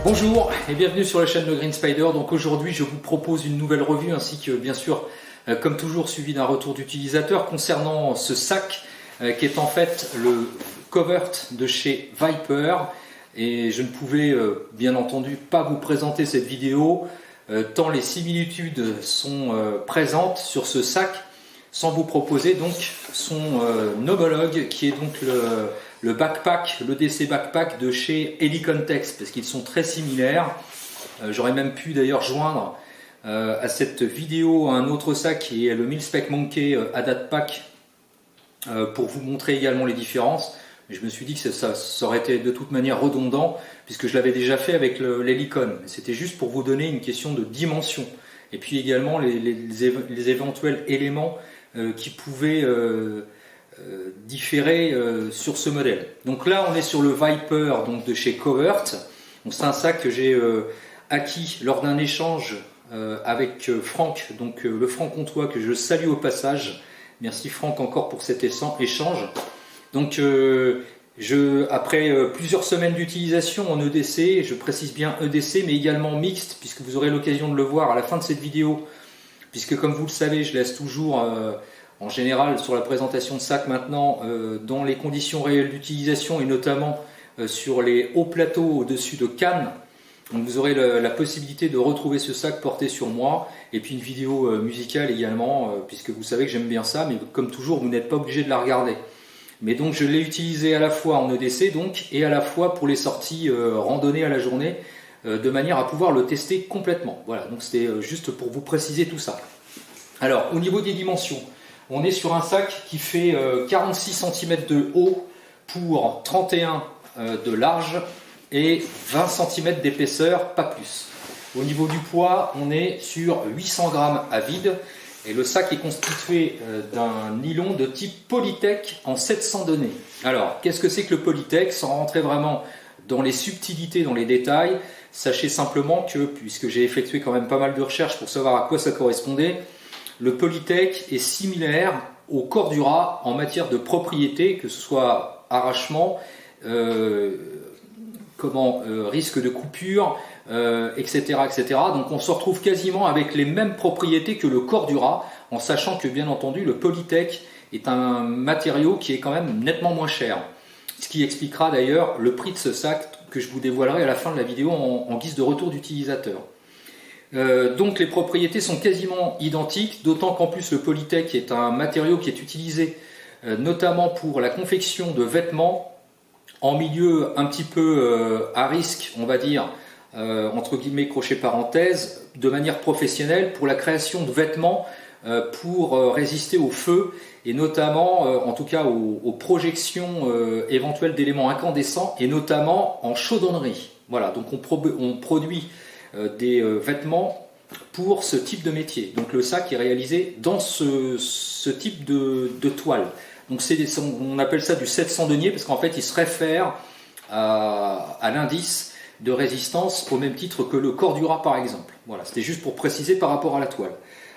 Bonjour et bienvenue sur la chaîne de Green Spider. Donc aujourd'hui je vous propose une nouvelle revue ainsi que bien sûr comme toujours suivi d'un retour d'utilisateur concernant ce sac qui est en fait le Covert de chez Viper. Et je ne pouvais bien entendu pas vous présenter cette vidéo tant les similitudes sont présentes sur ce sac sans vous proposer donc son homologue qui est donc le backpack, l'EDC backpack de chez Helicontex parce qu'ils sont très similaires. J'aurais même pu d'ailleurs joindre à cette vidéo un autre sac qui est le Mil-Spec Monkey Adatpack pour vous montrer également les différences. Mais je me suis dit que ça aurait été de toute manière redondant puisque je l'avais déjà fait avec l'Helicon. C'était juste pour vous donner une question de dimension et puis également les éventuels éléments qui pouvaient différer sur ce modèle. Donc là on est sur le Viper donc de chez Covert. C'est un sac que j'ai acquis lors d'un échange avec Franck, donc le franc-comtois que je salue au passage. Merci Franck encore pour cet échange. Donc après plusieurs semaines d'utilisation en EDC, je précise bien EDC mais également mixte puisque vous aurez l'occasion de le voir à la fin de cette vidéo puisque comme vous le savez je laisse toujours en général sur la présentation de sac maintenant dans les conditions réelles d'utilisation et notamment sur les hauts plateaux au-dessus de cannes. Donc vous aurez la possibilité de retrouver ce sac porté sur moi et puis une vidéo musicale également puisque vous savez que j'aime bien ça mais comme toujours vous n'êtes pas obligé de la regarder. Mais donc je l'ai utilisé à la fois en EDC donc et à la fois pour les sorties randonnées à la journée de manière à pouvoir le tester complètement. Voilà, donc c'était juste pour vous préciser tout ça. Alors au niveau des dimensions, on est sur un sac qui fait 46 cm de haut pour 31 de large et 20 cm d'épaisseur, pas plus. Au niveau du poids, on est sur 800 g à vide. Et le sac est constitué d'un nylon de type Polytech en 700 données. Alors, qu'est-ce que c'est que le Polytech? Sans rentrer vraiment dans les subtilités, dans les détails, sachez simplement que, puisque j'ai effectué quand même pas mal de recherches pour savoir à quoi ça correspondait, le Polytech est similaire au Cordura en matière de propriétés, que ce soit arrachement, risque de coupure, etc., etc. Donc on se retrouve quasiment avec les mêmes propriétés que le Cordura, en sachant que bien entendu le Polytech est un matériau qui est quand même nettement moins cher. Ce qui expliquera d'ailleurs le prix de ce sac que je vous dévoilerai à la fin de la vidéo en guise de retour d'utilisateur. Donc les propriétés sont quasiment identiques, d'autant qu'en plus le Polytech est un matériau qui est utilisé notamment pour la confection de vêtements en milieu un petit peu à risque, on va dire, entre guillemets crochet parenthèse, de manière professionnelle pour la création de vêtements pour résister au feu et notamment en tout cas aux projections éventuelles d'éléments incandescents et notamment en chaudronnerie. Voilà, donc on produit des vêtements pour ce type de métier. Donc le sac est réalisé dans ce type de toile. Donc on appelle ça du 700 deniers parce qu'en fait il se réfère à l'indice de résistance au même titre que le Cordura par exemple. Voilà, c'était juste pour préciser par rapport à la toile.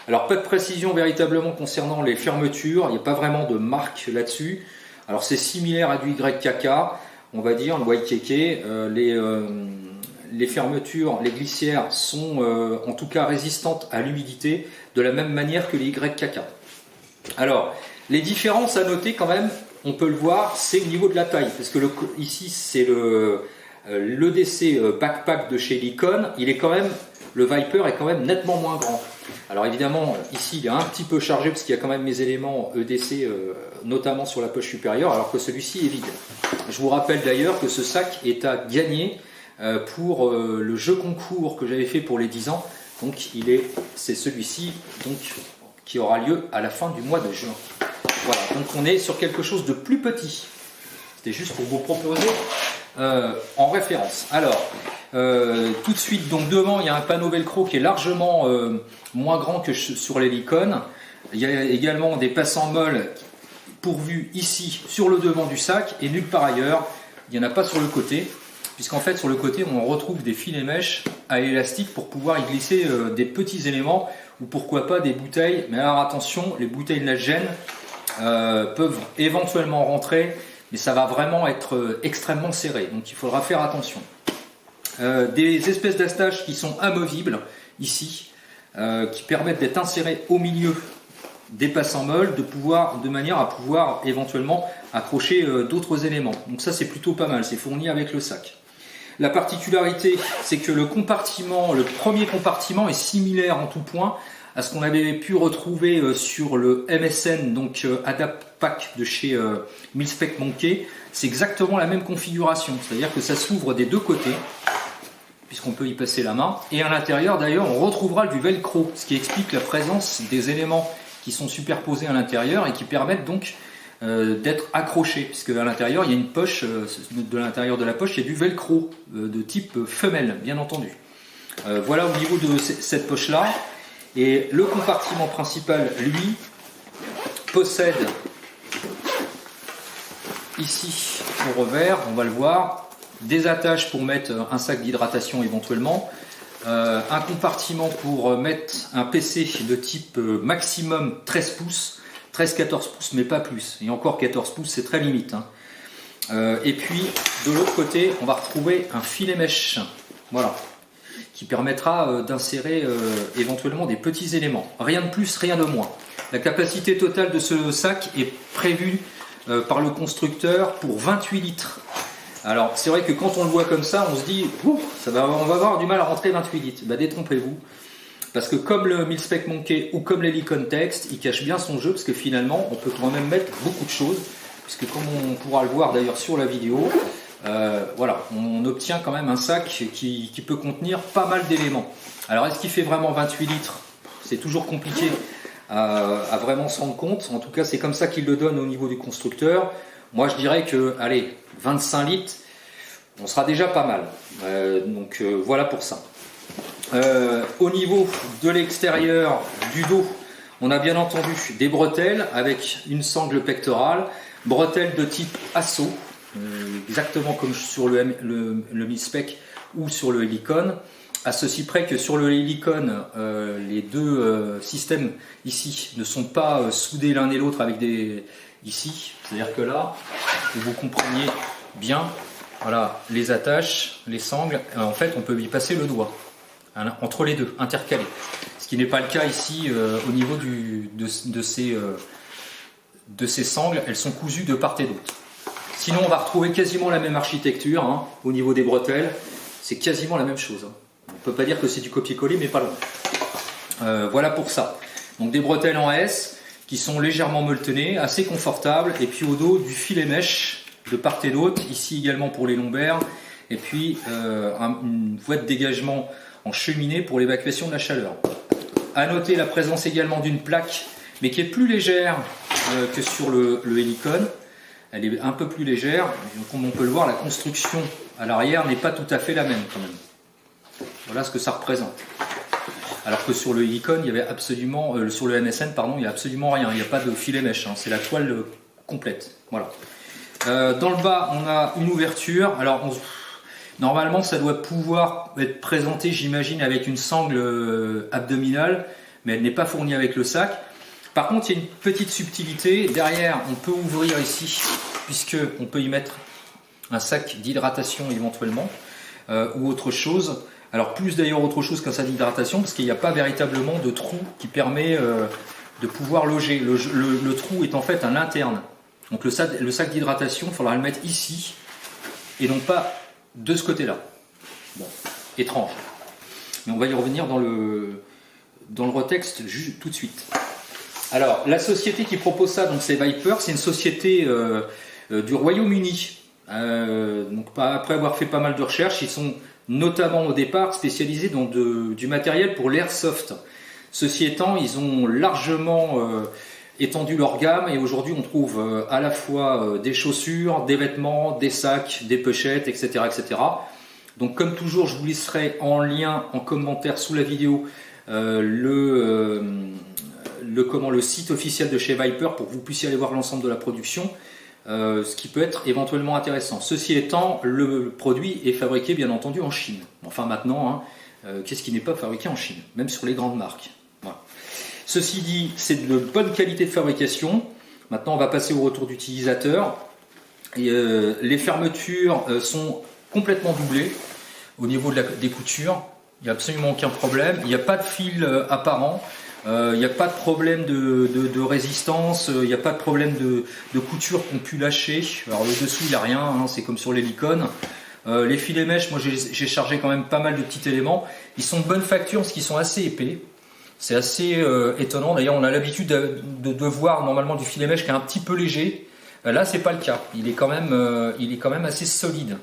Alors pas de précision véritablement concernant les fermetures, il n'y a pas vraiment de marque là-dessus. Alors c'est similaire à du YKK, on va dire, le YKK. Les fermetures, les glissières sont en tout cas résistantes à l'humidité de la même manière que les YKK. Alors les différences à noter quand même, on peut le voir, c'est au niveau de la taille, parce que ici c'est l'EDC backpack de chez Helicon, le Viper est quand même nettement moins grand. Alors évidemment ici il est un petit peu chargé parce qu'il y a quand même mes éléments EDC notamment sur la poche supérieure alors que celui-ci est vide. Je vous rappelle d'ailleurs que ce sac est à gagner pour le jeu concours que j'avais fait pour les 10 ans, donc c'est celui-ci donc qui aura lieu à la fin du mois de juin. Voilà, donc on est sur quelque chose de plus petit. C'était juste pour vous proposer en référence. Alors, tout de suite, donc devant, il y a un panneau velcro qui est largement moins grand que sur l'Helicon. Il y a également des passants molles pourvus ici sur le devant du sac et nulle part ailleurs. Il n'y en a pas sur le côté, puisqu'en fait sur le côté on retrouve des filets mèches à élastique pour pouvoir y glisser des petits éléments ou pourquoi pas des bouteilles. Mais alors attention, les bouteilles de la gêne peuvent éventuellement rentrer, mais ça va vraiment être extrêmement serré, donc il faudra faire attention. des espèces d'attaches qui sont amovibles ici, qui permettent d'être insérées au milieu des passants molles, de manière à pouvoir éventuellement accrocher d'autres éléments. Donc ça c'est plutôt pas mal, c'est fourni avec le sac. La particularité, c'est que le premier compartiment est similaire en tout point à ce qu'on avait pu retrouver sur le MSN, donc Adapt Pack de chez Mil-Spec Monkey. C'est exactement la même configuration, c'est-à-dire que ça s'ouvre des deux côtés, puisqu'on peut y passer la main. Et à l'intérieur, d'ailleurs, on retrouvera du velcro, ce qui explique la présence des éléments qui sont superposés à l'intérieur et qui permettent donc d'être accrochés, puisque à l'intérieur, il y a une poche, de l'intérieur de la poche, il y a du velcro de type femelle, bien entendu. Voilà au niveau de cette poche-là. Et le compartiment principal, lui, possède ici au revers, on va le voir, des attaches pour mettre un sac d'hydratation éventuellement, un compartiment pour mettre un PC de type maximum 13 pouces, 13-14 pouces mais pas plus, et encore 14 pouces c'est très limite, hein. Et puis de l'autre côté on va retrouver un filet mèche, voilà, qui permettra d'insérer éventuellement des petits éléments, rien de plus, rien de moins. La capacité totale de ce sac est prévue par le constructeur pour 28 litres. Alors c'est vrai que quand on le voit comme ça, on se dit on va avoir du mal à rentrer 28 litres. Bah, détrompez-vous, parce que comme le Mil-Spec Monkey ou comme l'Helicon Text, il cache bien son jeu, parce que finalement on peut quand même mettre beaucoup de choses, puisque comme on pourra le voir d'ailleurs sur la vidéo, voilà, on obtient quand même un sac qui peut contenir pas mal d'éléments. Alors est-ce qu'il fait vraiment 28 litres? C'est toujours compliqué à vraiment se rendre compte. En tout cas c'est comme ça qu'il le donne au niveau du constructeur. Moi je dirais que, allez, 25 litres, on sera déjà pas mal. Donc voilà pour ça. Au niveau de l'extérieur du dos, on a bien entendu des bretelles avec une sangle pectorale, bretelles de type Asso, exactement comme sur le Mil-Spec ou sur le Helicon, à ceci près que sur le Helicon, les deux systèmes ici ne sont pas soudés l'un et l'autre avec des... ici, c'est-à-dire que là, que vous compreniez bien, voilà, les attaches, les sangles, en fait on peut y passer le doigt, hein, entre les deux, intercalés. Ce qui n'est pas le cas ici au niveau de ces sangles, elles sont cousues de part et d'autre. Sinon on va retrouver quasiment la même architecture, hein, au niveau des bretelles, c'est quasiment la même chose. Hein. On ne peut pas dire que c'est du copier-coller, mais pas loin. Voilà pour ça. Donc des bretelles en S, qui sont légèrement molletonnées, assez confortables, et puis au dos du filet mèche de part et d'autre, ici également pour les lombaires, et puis une voie de dégagement en cheminée pour l'évacuation de la chaleur. À noter la présence également d'une plaque, mais qui est plus légère que sur le Helicon. Elle est un peu plus légère, donc comme on peut le voir, la construction à l'arrière n'est pas tout à fait la même quand même. Voilà ce que ça représente. Alors que sur le Helicon, il y avait absolument, sur le MSN, pardon, il n'y a absolument rien, il n'y a pas de filet mèche, hein, c'est la toile complète. Voilà. Dans le bas, on a une ouverture. Alors, normalement, ça doit pouvoir être présenté, j'imagine, avec une sangle abdominale, mais elle n'est pas fournie avec le sac. Par contre, il y a une petite subtilité. Derrière, on peut ouvrir ici, puisqu'on peut y mettre un sac d'hydratation éventuellement, ou autre chose. Alors plus d'ailleurs autre chose qu'un sac d'hydratation, parce qu'il n'y a pas véritablement de trou qui permet de pouvoir loger. Le trou est en fait un interne. Donc le sac d'hydratation, il faudra le mettre ici, et non pas de ce côté-là. Bon, étrange. Mais on va y revenir dans le retexte tout de suite. Alors, la société qui propose ça, donc c'est Viper, c'est une société du Royaume-Uni. Donc après avoir fait pas mal de recherches, ils sont notamment au départ spécialisés dans du matériel pour l'airsoft. Ceci étant, ils ont largement étendu leur gamme et aujourd'hui on trouve à la fois des chaussures, des vêtements, des sacs, des pochettes, etc., etc. Donc comme toujours, je vous laisserai en lien, en commentaire sous la vidéo, le site officiel de chez Viper pour que vous puissiez aller voir l'ensemble de la production, ce qui peut être éventuellement intéressant. Ceci étant, le produit est fabriqué bien entendu en Chine. Enfin maintenant, hein, qu'est-ce qui n'est pas fabriqué en Chine, même sur les grandes marques. Voilà. Ceci dit, c'est de bonne qualité de fabrication. Maintenant, on va passer au retour d'utilisateur. Les fermetures sont complètement doublées. au niveau des coutures. Il n'y a absolument aucun problème. Il n'y a pas de fil apparent. Il n'y a pas de problème de résistance. Il n'y a pas de problème de couture qu'on pu lâcher. Alors le dessous, il n'y a rien. Hein, c'est comme sur l'hélicone. Les filets mèches, moi j'ai chargé quand même pas mal de petits éléments. Ils sont de bonne facture parce qu'ils sont assez épais. C'est assez étonnant. D'ailleurs, on a l'habitude de voir normalement du filet mèche qui est un petit peu léger. Là, c'est pas le cas. Il est quand même assez solide.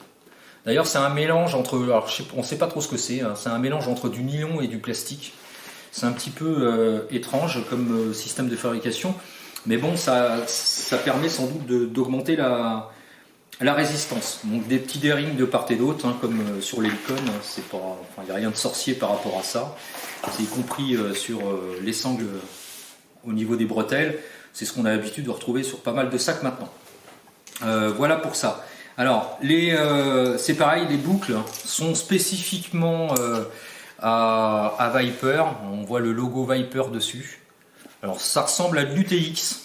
D'ailleurs, c'est un mélange entre, alors on ne sait pas trop ce que c'est. Hein, c'est un mélange entre du nylon et du plastique. C'est un petit peu étrange comme système de fabrication, mais bon, ça permet sans doute d'augmenter la résistance. Donc des petits D-rings de part et d'autre, hein, comme sur l'hélicone. C'est pas, enfin, il n'y a rien de sorcier par rapport à ça. C'est y compris sur les sangles au niveau des bretelles. C'est ce qu'on a l'habitude de retrouver sur pas mal de sacs maintenant. Voilà pour ça. Alors, c'est pareil, les boucles sont spécifiquement à Viper. On voit le logo Viper dessus. Alors, ça ressemble à de l'UTX.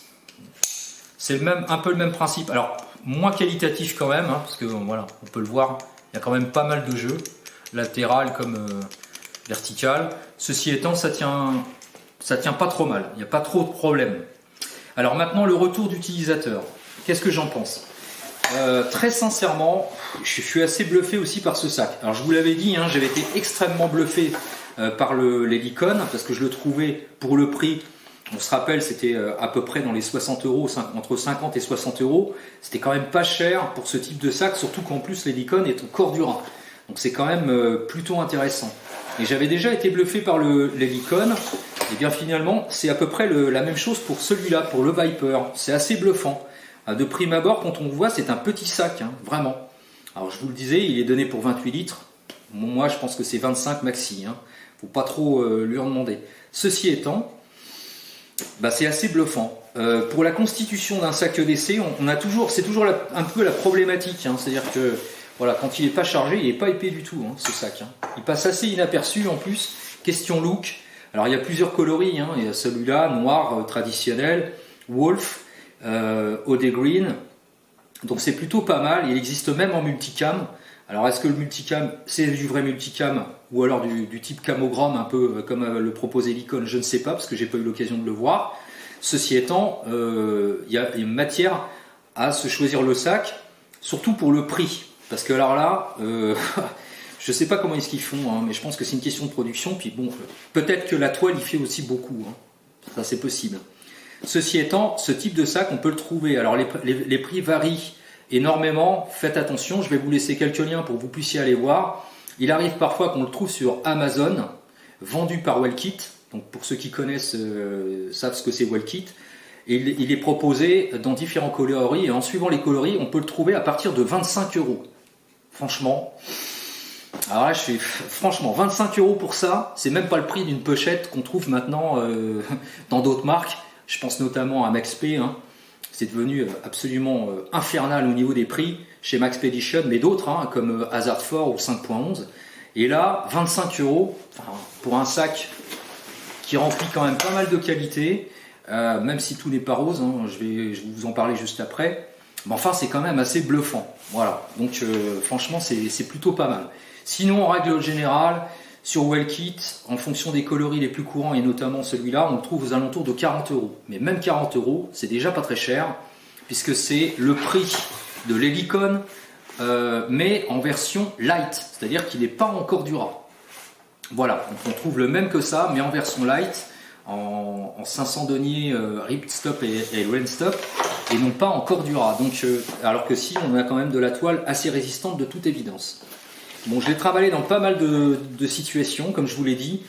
C'est un peu le même principe. Alors, moins qualitatif quand même, hein, parce que voilà, on peut le voir, il y a quand même pas mal de jeux, latéral comme vertical. Ceci étant, ça tient pas trop mal. Il n'y a pas trop de problèmes. Alors maintenant, le retour d'utilisateur. Qu'est-ce que j'en pense ? Très sincèrement, je suis assez bluffé aussi par ce sac. Alors je vous l'avais dit, hein, j'avais été extrêmement bluffé par l'hélicone parce que je le trouvais pour le prix. On se rappelle, c'était à peu près dans les 60 euros, entre 50 et 60 euros. C'était quand même pas cher pour ce type de sac, surtout qu'en plus l'hélicone est au Cordura. Donc c'est quand même plutôt intéressant. Et j'avais déjà été bluffé par l'hélicone. Et bien finalement, c'est à peu près la même chose pour celui-là, pour le Viper. C'est assez bluffant. De prime abord, quand on le voit, c'est un petit sac, hein, vraiment. Alors je vous le disais, il est donné pour 28 litres. Moi, je pense que c'est 25 maxi. Hein. Faut pas trop lui en demander. Ceci étant, c'est assez bluffant. Pour la constitution d'un sac EDC, c'est toujours un peu la problématique. Hein. C'est-à-dire que voilà, quand il n'est pas chargé, il n'est pas épais du tout, hein, ce sac. Hein. Il passe assez inaperçu en plus. Question look. Alors il y a plusieurs coloris. Hein. Il y a celui-là, noir, traditionnel, Wolf, OD Green. Donc c'est plutôt pas mal. Il existe même en multicam. Alors est-ce que le multicam, c'est du vrai multicam ou alors du type camogramme, un peu comme le propose Helicon, je ne sais pas, parce que j'ai pas eu l'occasion de le voir. Ceci étant, il y a une matière à se choisir le sac, surtout pour le prix. Parce que alors là, je sais pas comment est-ce qu'ils font, hein, mais je pense que c'est une question de production. Puis bon, peut-être que la toile y fait aussi beaucoup. Hein. Ça c'est possible. Ceci étant, ce type de sac, on peut le trouver. Alors les prix varient énormément. Faites attention, je vais vous laisser quelques liens pour que vous puissiez aller voir. Il arrive parfois qu'on le trouve sur Amazon, vendu par Wellkit. Donc pour ceux qui connaissent, savent ce que c'est Wellkit. Et il est proposé dans différents coloris. Et en suivant les coloris, on peut le trouver à partir de 25 euros. Franchement, alors là, franchement, 25 euros pour ça, c'est même pas le prix d'une pochette qu'on trouve maintenant dans d'autres marques. Je pense notamment à Maxp. Hein. C'est devenu absolument infernal au niveau des prix chez Maxpedition, mais d'autres, hein, comme Hazard 4 ou 5.11. Et là, 25 euros pour un sac qui remplit quand même pas mal de qualité, même si tout n'est pas rose, hein, je vais vous en parler juste après. Mais enfin, c'est quand même assez bluffant. Voilà. Donc, franchement, c'est plutôt pas mal. Sinon, en règle générale, sur Wellkit, en fonction des coloris les plus courants, et notamment celui-là, on le trouve aux alentours de 40 euros. Mais même 40 euros, c'est déjà pas très cher, puisque c'est le prix de l'Helicon, mais en version light, c'est-à-dire qu'il n'est pas encore Cordura. Voilà, donc on trouve le même que ça, mais en version light, en 500 deniers ripstop et rainstop, et non pas en Cordura. Donc, alors que si, on a quand même de la toile assez résistante de toute évidence. Bon, je l'ai travaillé dans pas mal de situations, comme je vous l'ai dit.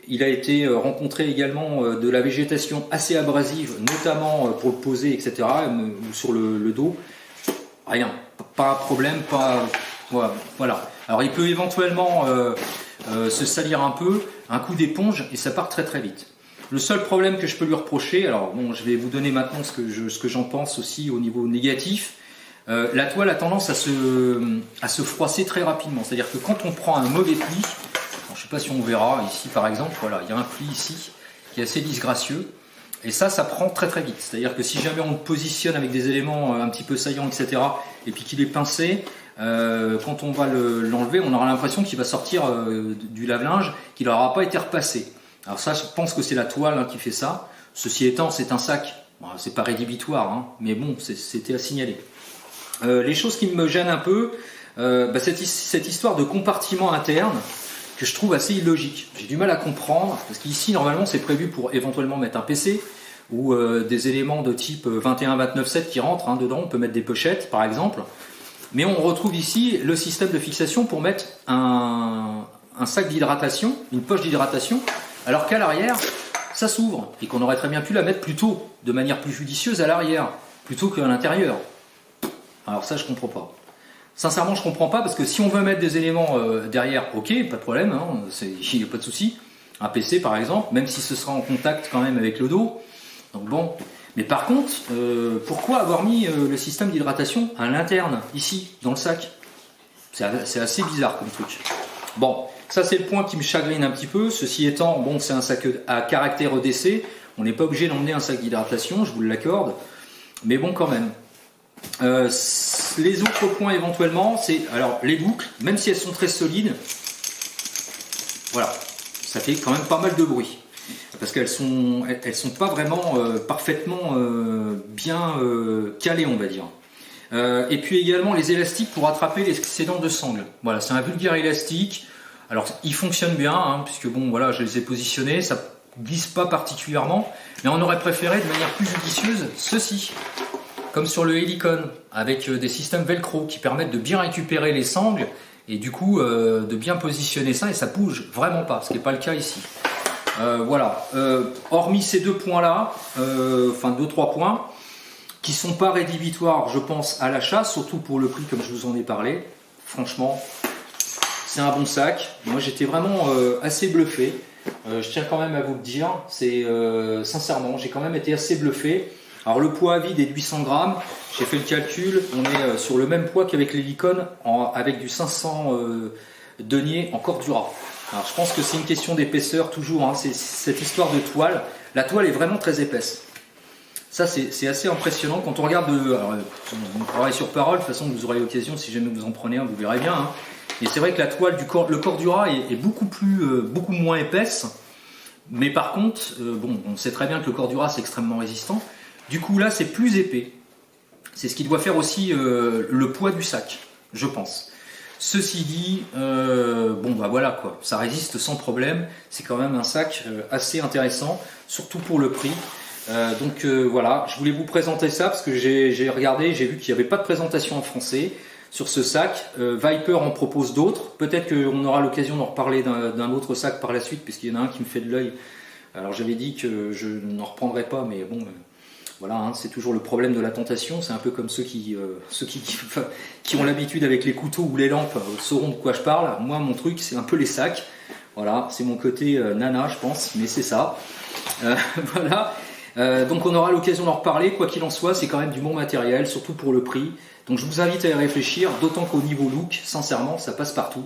Il a été rencontré également de la végétation assez abrasive, notamment pour le poser, etc., ou sur le dos. Rien, pas un problème, pas... Voilà. Alors il peut éventuellement se salir un peu, un coup d'éponge, et ça part très très vite. Le seul problème que je peux lui reprocher, alors bon, je vais vous donner maintenant ce que j'en pense aussi au niveau négatif. La toile a tendance à se froisser très rapidement. C'est-à-dire que quand on prend un mauvais pli, je ne sais pas si on verra ici par exemple, voilà, il y a un pli ici qui est assez disgracieux. Et ça prend très très vite. C'est-à-dire que si jamais on le positionne avec des éléments un petit peu saillants, etc., et puis qu'il est pincé, quand on va l'enlever, on aura l'impression qu'il va sortir du lave-linge, qu'il n'aura pas été repassé. Alors ça, je pense que c'est la toile hein, qui fait ça. Ceci étant, c'est un sac. Bon, c'est pas rédhibitoire, hein, mais bon, c'était à signaler. Les choses qui me gênent un peu, cette histoire de compartiment interne, que je trouve assez illogique. J'ai du mal à comprendre, parce qu'ici, normalement, c'est prévu pour éventuellement mettre un PC, ou des éléments de type 21-29-7 qui rentrent hein, dedans. On peut mettre des pochettes, par exemple. Mais on retrouve ici le système de fixation pour mettre un sac d'hydratation, une poche d'hydratation, alors qu'à l'arrière, ça s'ouvre, et qu'on aurait très bien pu la mettre plutôt, de manière plus judicieuse à l'arrière, plutôt qu'à l'intérieur. Alors ça, je comprends pas. Sincèrement, je comprends pas, parce que si on veut mettre des éléments derrière, ok, pas de problème, hein, il n'y a pas de souci. Un PC, par exemple, même si ce sera en contact quand même avec le dos. Donc bon. Mais par contre, pourquoi avoir mis le système d'hydratation à l'interne, ici, dans le sac? C'est assez bizarre comme truc. Bon, ça c'est le point qui me chagrine un petit peu. Ceci étant, bon, c'est un sac à caractère EDC. On n'est pas obligé d'emmener un sac d'hydratation, je vous l'accorde. Mais bon, quand même. Les autres points éventuellement, c'est alors les boucles, même si elles sont très solides, voilà, ça fait quand même pas mal de bruit. Parce qu'elles sont pas vraiment parfaitement bien calées, on va dire. Et puis également les élastiques pour attraper les excédents de sangle. Voilà, c'est un vulgaire élastique. Alors il fonctionne bien, hein, puisque bon voilà, je les ai positionnés, ça glisse pas particulièrement, mais on aurait préféré de manière plus judicieuse ceci, comme sur le Helicon, avec des systèmes velcro qui permettent de bien récupérer les sangles et du coup de bien positionner ça et ça bouge vraiment pas, ce qui n'est pas le cas ici. Voilà, hormis ces deux points-là, enfin 2-3 points, qui sont pas rédhibitoires, je pense, à l'achat, surtout pour le prix comme je vous en ai parlé. Franchement, c'est un bon sac. Moi, j'étais vraiment assez bluffé. Je tiens quand même à vous le dire. Sincèrement, j'ai quand même été assez bluffé. Alors le poids à vide est de 800 grammes. J'ai fait le calcul. On est sur le même poids qu'avec l'Helicon, avec du 500 deniers en Cordura. Alors je pense que c'est une question d'épaisseur toujours, hein. C'est cette histoire de toile. La toile est vraiment très épaisse. Ça c'est assez impressionnant quand on regarde. Alors, on travaille sur parole, de toute façon vous aurez l'occasion, si jamais vous en prenez un, vous verrez bien. Hein. Et c'est vrai que la toile le Cordura est beaucoup moins épaisse. Mais par contre, bon, on sait très bien que le Cordura c'est extrêmement résistant. Du coup là c'est plus épais. C'est ce qui doit faire aussi le poids du sac, je pense. Ceci dit, bon bah voilà quoi, ça résiste sans problème, c'est quand même un sac assez intéressant, surtout pour le prix. Donc voilà, je voulais vous présenter ça parce que j'ai regardé, j'ai vu qu'il n'y avait pas de présentation en français sur ce sac. Viper en propose d'autres, peut-être qu'on aura l'occasion d'en reparler d'un autre sac par la suite, puisqu'il y en a un qui me fait de l'œil. Alors j'avais dit que je n'en reprendrai pas, mais bon... Voilà, hein, c'est toujours le problème de la tentation, c'est un peu comme ceux qui ont l'habitude avec les couteaux ou les lampes sauront de quoi je parle. Moi, mon truc, c'est un peu les sacs. Voilà, c'est mon côté nana, je pense, mais c'est ça. Voilà, donc on aura l'occasion d'en reparler. Quoi qu'il en soit, c'est quand même du bon matériel, surtout pour le prix. Donc je vous invite à y réfléchir, d'autant qu'au niveau look, sincèrement, ça passe partout.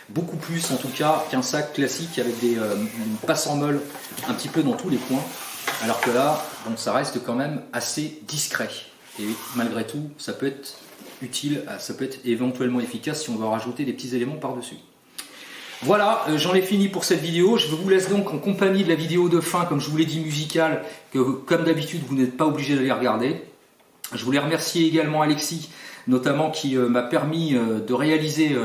Beaucoup plus, en tout cas, qu'un sac classique avec une passe en meule un petit peu dans tous les coins. Alors que là, bon, ça reste quand même assez discret. Et malgré tout, ça peut être utile, ça peut être éventuellement efficace si on veut rajouter des petits éléments par-dessus. Voilà, j'en ai fini pour cette vidéo. Je vous laisse donc en compagnie de la vidéo de fin, comme je vous l'ai dit, musicale, que comme d'habitude, vous n'êtes pas obligé d'aller regarder. Je voulais remercier également Alexis, notamment qui m'a permis de réaliser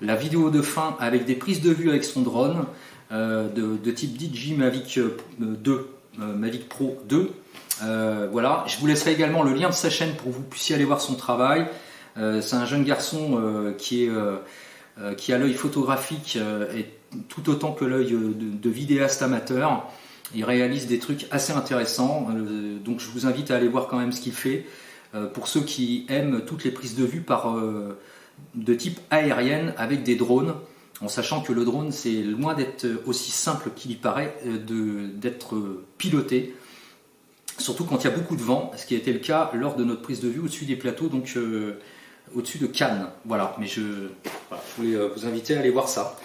la vidéo de fin avec des prises de vue avec son drone de type DJI Mavic 2. Mavic Pro 2. Voilà, je vous laisserai également le lien de sa chaîne pour que vous puissiez aller voir son travail. C'est un jeune garçon qui a l'œil photographique et tout autant que l'œil de vidéaste amateur. Il réalise des trucs assez intéressants, donc je vous invite à aller voir quand même ce qu'il fait. Pour ceux qui aiment toutes les prises de vue de type aérienne avec des drones, en sachant que le drone, c'est loin d'être aussi simple qu'il y paraît d'être piloté, surtout quand il y a beaucoup de vent, ce qui a été le cas lors de notre prise de vue au-dessus des plateaux, donc au-dessus de Cannes. Voilà, mais je voulais vous inviter à aller voir ça,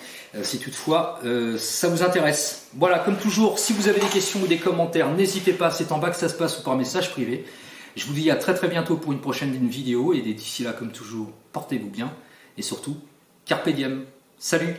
si toutefois ça vous intéresse. Voilà, comme toujours, si vous avez des questions ou des commentaires, n'hésitez pas, c'est en bas que ça se passe ou par message privé. Je vous dis à très bientôt pour une prochaine vidéo, et d'ici là, comme toujours, portez-vous bien. et surtout, carpe diem. Salut!